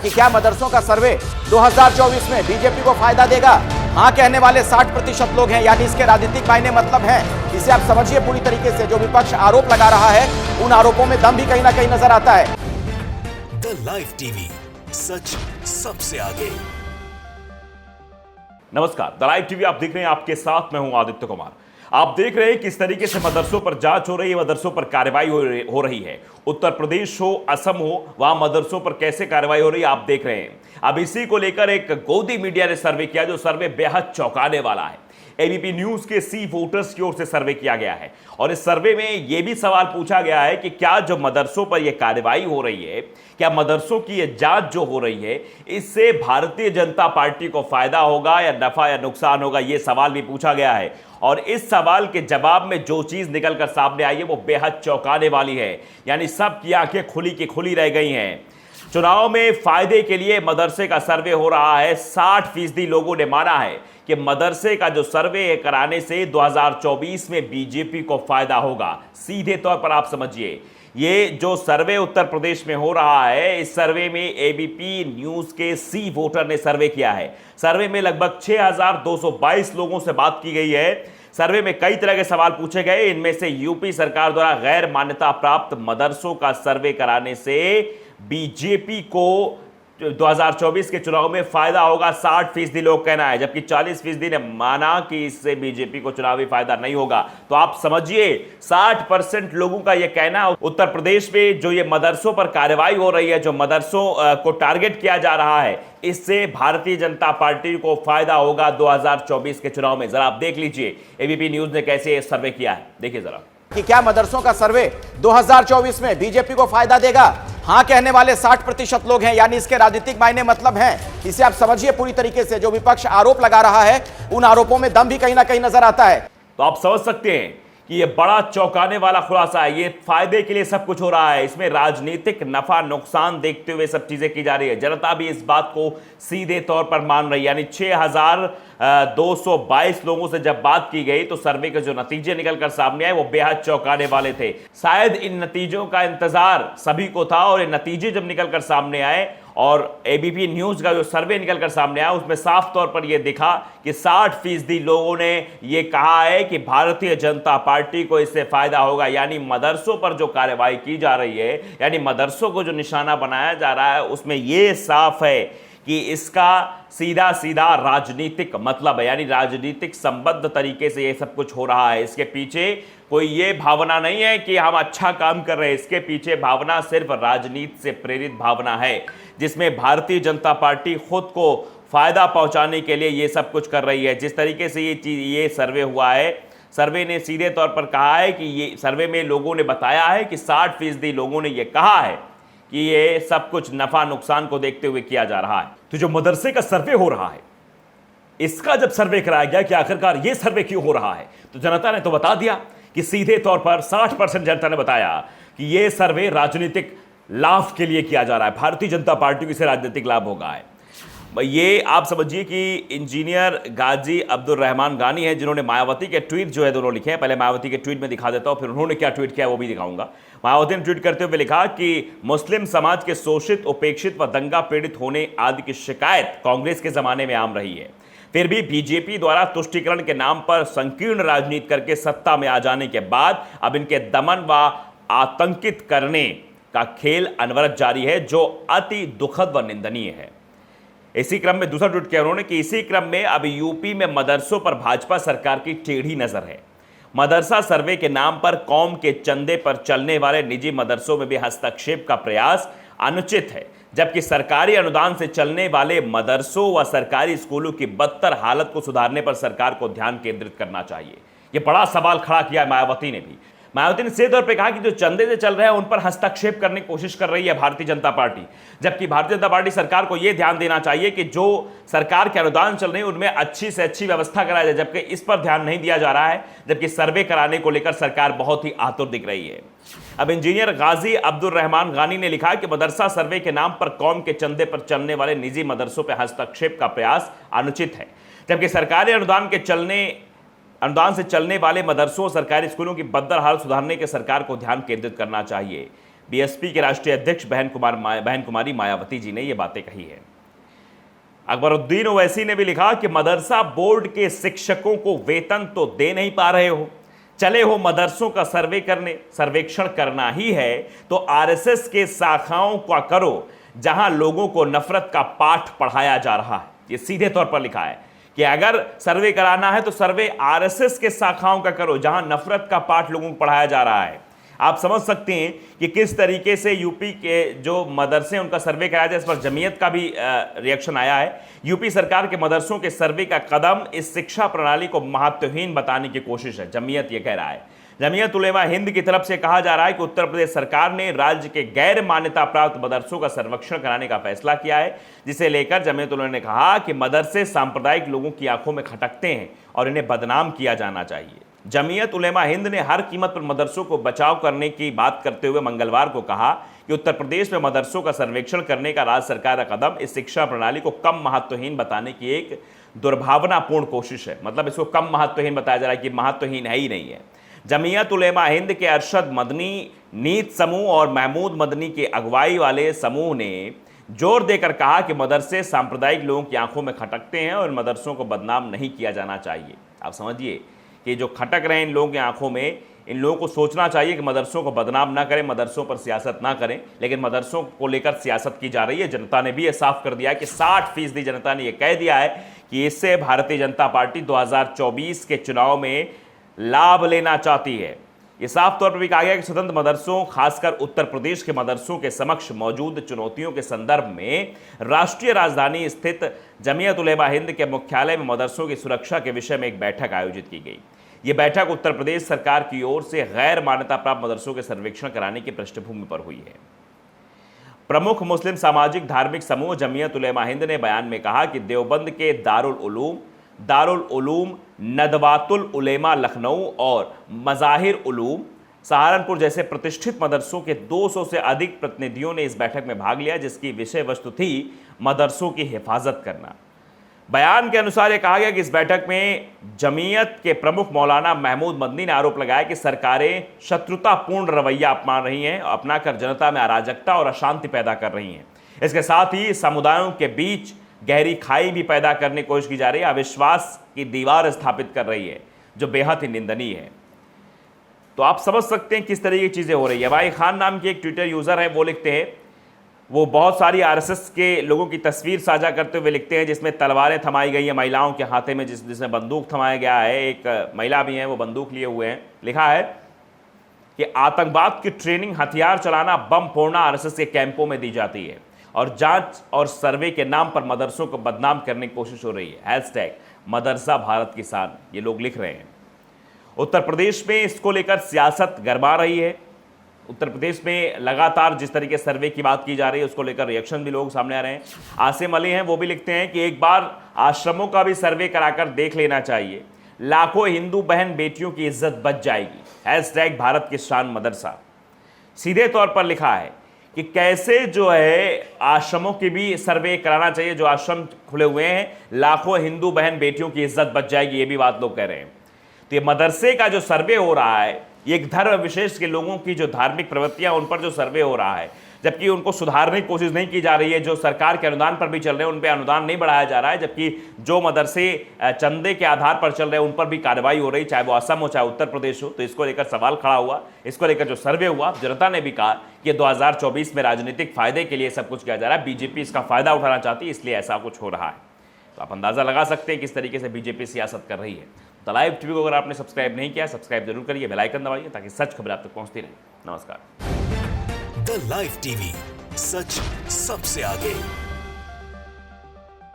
कि क्या मदरसों का सर्वे 2024 में बीजेपी को फायदा देगा। हाँ कहने वाले 60% लोग हैं, यानी इसके राजनीतिक मायने मतलब हैं। इसे आप समझिए पूरी तरीके से। जो विपक्ष आरोप लगा रहा है उन आरोपों में दम भी कहीं ना कहीं नजर आता है। द लाइव टीवी, सच सबसे आगे। नमस्कार, द लाइव टीवी आप देख रहे हैं, आपके साथ मैं हूं आदित्य कुमार। आप देख रहे हैं किस तरीके से मदरसों पर जांच हो रही है, मदरसों पर कार्रवाई हो रही है। उत्तर प्रदेश हो, असम हो, वहां मदरसों पर कैसे कार्रवाई हो रही है आप देख रहे हैं। अब इसी को लेकर एक गोदी मीडिया ने सर्वे किया, जो सर्वे बेहद चौंकाने वाला है। एबीपी न्यूज के सी वोटर्स की ओर से सर्वे किया गया है और इस सर्वे में यह भी सवाल पूछा गया है कि क्या जो मदरसों पर यह कार्रवाई हो रही है, क्या मदरसों की यह जांच जो हो रही है, इससे भारतीय जनता पार्टी को फायदा होगा या नफा या नुकसान होगा, यह सवाल भी पूछा गया है। और इस सवाल के जवाब में जो चीज निकलकर सामने आई है वो बेहद चौंकाने वाली है। यानी सबकी आंखें खुली की खुली रह गई हैं। चुनाव में फायदे के लिए मदरसे का सर्वे हो रहा है। 60% लोगों ने माना है कि मदरसे का जो सर्वे कराने से 2024 में बीजेपी को फायदा होगा। सीधे तौर पर आप समझिए, ये जो सर्वे उत्तर प्रदेश में हो रहा है, इस सर्वे में एबीपी न्यूज के सी वोटर ने सर्वे किया है। सर्वे में लगभग 6222 लोगों से बात की गई है। सर्वे में कई तरह के सवाल पूछे गए। इनमें से यूपी सरकार द्वारा गैर मान्यता प्राप्त मदरसों का सर्वे कराने से बीजेपी को 2024 के चुनाव में फायदा होगा, 60% लोग कहना है, जबकि 40% ने माना कि इससे बीजेपी को चुनावी फायदा नहीं होगा। तो आप समझिए 60% लोगों का यह कहना है। उत्तर प्रदेश में जो ये मदरसों पर कार्रवाई हो रही है, जो मदरसों को टारगेट किया जा रहा है, इससे भारतीय जनता पार्टी को फायदा होगा 2024 के चुनाव में। जरा आप देख लीजिए एबीपी न्यूज ने कैसे सर्वे किया है, देखिए जरा कि क्या मदरसों का सर्वे 2024 में बीजेपी को फायदा देगा। हाँ कहने वाले 60% लोग हैं, यानी इसके राजनीतिक मायने मतलब हैं। इसे आप समझिए पूरी तरीके से। जो विपक्ष आरोप लगा रहा है उन आरोपों में दम भी कहीं ना कहीं नजर आता है। तो आप समझ सकते हैं कि यह बड़ा चौंकाने वाला खुलासा है। ये फायदे के लिए सब कुछ हो रहा है। इसमें राजनीतिक नफा नुकसान देखते हुए सब चीजें की जा रही है। जनता भी इस बात को सीधे तौर पर मान रही है। यानी 6222 लोगों से जब बात की गई तो सर्वे के जो नतीजे निकलकर सामने आए वो बेहद चौंकाने वाले थे। शायद इन नतीजों का इंतजार सभी को था और ये नतीजे जब निकलकर सामने आए और एबीपी न्यूज का जो सर्वे निकलकर सामने आया उसमें साफ तौर पर यह दिखा कि 60% लोगों ने यह कहा है कि भारतीय जनता पार्टी को इससे फायदा होगा। यानी मदरसों पर जो कार्रवाई की जा रही है, यानी मदरसों को जो निशाना बनाया जा रहा है, उसमें यह साफ है कि इसका सीधा सीधा राजनीतिक मतलब है। यानी राजनीतिक संबद्ध तरीके से यह सब कुछ हो रहा है। इसके पीछे कोई ये भावना नहीं है कि हम अच्छा काम कर रहे हैं। इसके पीछे भावना सिर्फ राजनीति से प्रेरित भावना है, जिसमें भारतीय जनता पार्टी खुद को फायदा पहुंचाने के लिए ये सब कुछ कर रही है। जिस तरीके से ये सर्वे हुआ है, सर्वे ने सीधे तौर पर कहा है कि ये सर्वे में लोगों ने बताया है कि 60% लोगों ने ये कहा है कि ये सब कुछ नफा नुकसान को देखते हुए किया जा रहा है। तो जो मदरसे का सर्वे हो रहा है, इसका जब सर्वे कराया गया कि आखिरकार ये सर्वे क्यों हो रहा है, तो जनता ने तो बता दिया कि सीधे तौर पर 60% जनता ने बताया कि ये सर्वे राजनीतिक लाभ के लिए किया जा रहा है। भारतीय जनता पार्टी को इससे राजनीतिक लाभ होगा है। ये आप समझिए कि इंजीनियर गाजी अब्दुल रहमान गानी है, जिन्होंने मायावती के ट्वीट जो है दोनों लिखे हैं। पहले मायावती के ट्वीट में दिखा देता हूं, फिर उन्होंने क्या ट्वीट किया वो भी दिखाऊंगा। मायावती ने ट्वीट करते हुए लिखा कि मुस्लिम समाज के शोषित, उपेक्षित व दंगा पीड़ित होने आदि की शिकायत कांग्रेस के जमाने में आम रही है। फिर भी बीजेपी द्वारा तुष्टीकरण के नाम पर संकीर्ण राजनीति करके सत्ता में आ जाने के बाद अब इनके दमन व आतंकित करने का खेल अनवरत जारी है, जो अति दुखद व निंदनीय है। इसी क्रम में दूसरा ट्वीट किया उन्होंने कि इसी क्रम में अब यूपी में मदरसों पर भाजपा सरकार की टेढ़ी नजर है। मदरसा सर्वे के नाम पर कौम के चंदे पर चलने वाले निजी मदरसों में भी हस्तक्षेप का प्रयास अनुचित है, जबकि सरकारी अनुदान से चलने वाले मदरसों व सरकारी स्कूलों की बदतर हालत को सुधारने पर सरकार को ध्यान केंद्रित करना चाहिए। यह बड़ा सवाल खड़ा किया मायावती ने भी। मायावती ने सीधे तौर पर कहा कि जो चंदे से चल रहे हैं उन पर हस्तक्षेप करने की कोशिश कर रही है भारतीय जनता पार्टी, जबकि भारतीय जनता पार्टी सरकार को यह ध्यान देना चाहिए कि जो सरकार के अनुदान चल रहे हैं उनमें अच्छी से अच्छी व्यवस्था कराई जाए, जबकि इस पर ध्यान नहीं दिया जा रहा है। जबकि सर्वे कराने को लेकर सरकार बहुत ही आतुर दिख रही है। अब इंजीनियर गाजी अब्दुल रहमान गानी ने लिखा कि मदरसा सर्वे के नाम पर कौम के चंदे पर चलने वाले निजी मदरसों पर हस्तक्षेप का प्रयास अनुचित है, जबकि सरकारी अनुदान से चलने वाले मदरसों और सरकारी स्कूलों की बदतर हालत सुधारने के सरकार को ध्यान केंद्रित करना चाहिए। बीएसपी के राष्ट्रीय अध्यक्ष बहन कुमारी मायावती जी ने ये बातें कही है। अकबरुद्दीन ओवैसी ने भी लिखा कि मदरसा बोर्ड के शिक्षकों को वेतन तो दे नहीं पा रहे हो, चले हो मदरसों का सर्वे करने। सर्वेक्षण करना ही है तो आरएसएस के शाखाओं का करो जहां लोगों को नफरत का पाठ पढ़ाया जा रहा है। ये सीधे तौर पर लिखा है कि अगर सर्वे कराना है तो सर्वे आरएसएस के शाखाओं का करो जहां नफरत का पाठ लोगों को पढ़ाया जा रहा है। आप समझ सकते हैं कि किस तरीके से यूपी के जो मदरसे उनका सर्वे कराया जाए, इस पर जमीयत का भी रिएक्शन आया है। यूपी सरकार के मदरसों के सर्वे का कदम इस शिक्षा प्रणाली को महत्वहीन बताने की कोशिश है, जमीयत ये कह रहा है। जमीयत उलेमा हिंद की तरफ से कहा जा रहा है कि उत्तर प्रदेश सरकार ने राज्य के गैर मान्यता प्राप्त मदरसों का सर्वेक्षण कराने का फैसला किया है, जिसे लेकर जमीयत उलेमा ने कहा कि मदरसे सांप्रदायिक लोगों की आंखों में खटकते हैं और इन्हें बदनाम किया जाना चाहिए। जमीयत उलेमा हिंद ने हर कीमत पर मदरसों को बचाव करने की बात करते हुए मंगलवार को कहा कि उत्तर प्रदेश में मदरसों का सर्वेक्षण करने का राज्य सरकार का कदम इस शिक्षा प्रणाली को कम महत्वहीन बताने की एक दुर्भावनापूर्ण कोशिश है। मतलब इसको कम महत्वहीन बताया जा रहा है कि महत्वहीन है ही नहीं है। जमीयत उलेमा हिंद के अरशद मदनी, नीत समूह और महमूद मदनी के अगुवाई वाले समूह ने जोर देकर कहा कि मदरसे सांप्रदायिक लोगों की आंखों में खटकते हैं और इन मदरसों को बदनाम नहीं किया जाना चाहिए। आप समझिए कि जो खटक रहे हैं इन लोगों की आंखों में, इन लोगों को सोचना चाहिए कि मदरसों को बदनाम ना करें, मदरसों पर सियासत ना करें, लेकिन मदरसों को लेकर सियासत की जा रही है। जनता ने भी ये साफ कर दिया है कि 60% जनता ने यह कह दिया है कि इससे भारतीय जनता पार्टी 2024 के चुनाव में लाभ लेना चाहती है। ये साफ तौर पर भी कहा गया कि स्वतंत्र मदरसों, खासकर उत्तर प्रदेश के मदरसों के समक्ष मौजूद चुनौतियों के संदर्भ में राष्ट्रीय राजधानी स्थित जमीयत उलेमा हिंद के मुख्यालय में मदरसों की सुरक्षा के विषय में एक बैठक आयोजित की गई। ये बैठक उत्तर प्रदेश सरकार की ओर से गैर मान्यता प्राप्त मदरसों के सर्वेक्षण कराने की पृष्ठभूमि पर हुई है। प्रमुख मुस्लिम सामाजिक धार्मिक समूह जमीयत उलेमा हिंद ने बयान में कहा कि देवबंद के दारुल उलूम, नदवातुल उलेमा लखनऊ और मज़ाहिर उलूम सहारनपुर जैसे प्रतिष्ठित मदरसों के 200 से अधिक प्रतिनिधियों ने इस बैठक में भाग लिया, जिसकी विषय वस्तु थी मदरसों की हिफाजत करना। बयान के अनुसार यह कहा गया कि इस बैठक में जमीयत के प्रमुख मौलाना महमूद मदनी ने आरोप लगाया कि सरकारें शत्रुतापूर्ण रवैया अपनाकर जनता में अराजकता और अशांति पैदा कर रही हैं। इसके साथ ही समुदायों के बीच गहरी खाई भी पैदा करने की कोशिश की जा रही है, अविश्वास की दीवार स्थापित कर रही है, जो बेहद ही निंदनीय है। तो आप समझ सकते हैं किस तरह की चीज़ें हो रही है। भाई खान नाम के एक ट्विटर यूज़र है, वो लिखते हैं, वो बहुत सारी आरएसएस के लोगों की तस्वीर साझा करते हुए लिखते हैं जिसमें तलवारें थमाई गई हैं महिलाओं के हाथे में, जिसमें बंदूक थमाया गया है। एक महिला भी हैं, वो बंदूक लिए हुए हैं। लिखा है कि आतंकवाद की ट्रेनिंग, हथियार चलाना, बम फोड़ना आरएसएस के कैंपों में दी जाती है और जांच और सर्वे के नाम पर मदरसों को बदनाम करने की कोशिश हो रही है। #मदरसा भारत की शान, ये लोग लिख रहे हैं। उत्तर प्रदेश में इसको लेकर सियासत गरमा रही है। उत्तर प्रदेश में लगातार जिस तरीके सर्वे की बात की जा रही है, उसको लेकर रिएक्शन भी लोग सामने आ रहे हैं। आसिम अली हैं, वो भी लिखते हैं कि एक बार आश्रमों का भी सर्वे कराकर देख लेना चाहिए, लाखों हिंदू बहन बेटियों की इज्जत बच जाएगी। #भारत की शान मदरसा। सीधे तौर पर लिखा है कि कैसे जो है आश्रमों की भी सर्वे कराना चाहिए, जो आश्रम खुले हुए हैं, लाखों हिंदू बहन बेटियों की इज्जत बच जाएगी, ये भी बात लोग कह रहे हैं। तो ये मदरसे का जो सर्वे हो रहा है, एक धर्म विशेष के लोगों की जो धार्मिक प्रवृत्तियां, उन पर जो सर्वे हो रहा है, जबकि उनको सुधारने की कोशिश नहीं की जा रही है। जो सरकार के अनुदान पर भी चल रहे हैं, उन पर अनुदान नहीं बढ़ाया जा रहा है, जबकि जो मदरसे चंदे के आधार पर चल रहे हैं, उन पर भी कार्रवाई हो रही, चाहे वो असम हो चाहे उत्तर प्रदेश हो। तो इसको लेकर सवाल खड़ा हुआ। इसको लेकर जो सर्वे हुआ, जनता ने भी कहा कि 2024 में राजनीतिक फायदे के लिए सब कुछ किया जा रहा है, बीजेपी इसका फायदा उठाना चाहती है, इसलिए ऐसा कुछ हो रहा है। तो आप अंदाजा लगा सकते हैं किस तरीके से बीजेपी सियासत कर रही है। द लाइव टीवी को अगर आपने सब्सक्राइब नहीं किया, सब्सक्राइब जरूर करिए, बेल आइकन दबाइए ताकि सच खबर आप तक पहुंचती रहे। नमस्कार। द लाइव टीवी, सच सबसे आगे।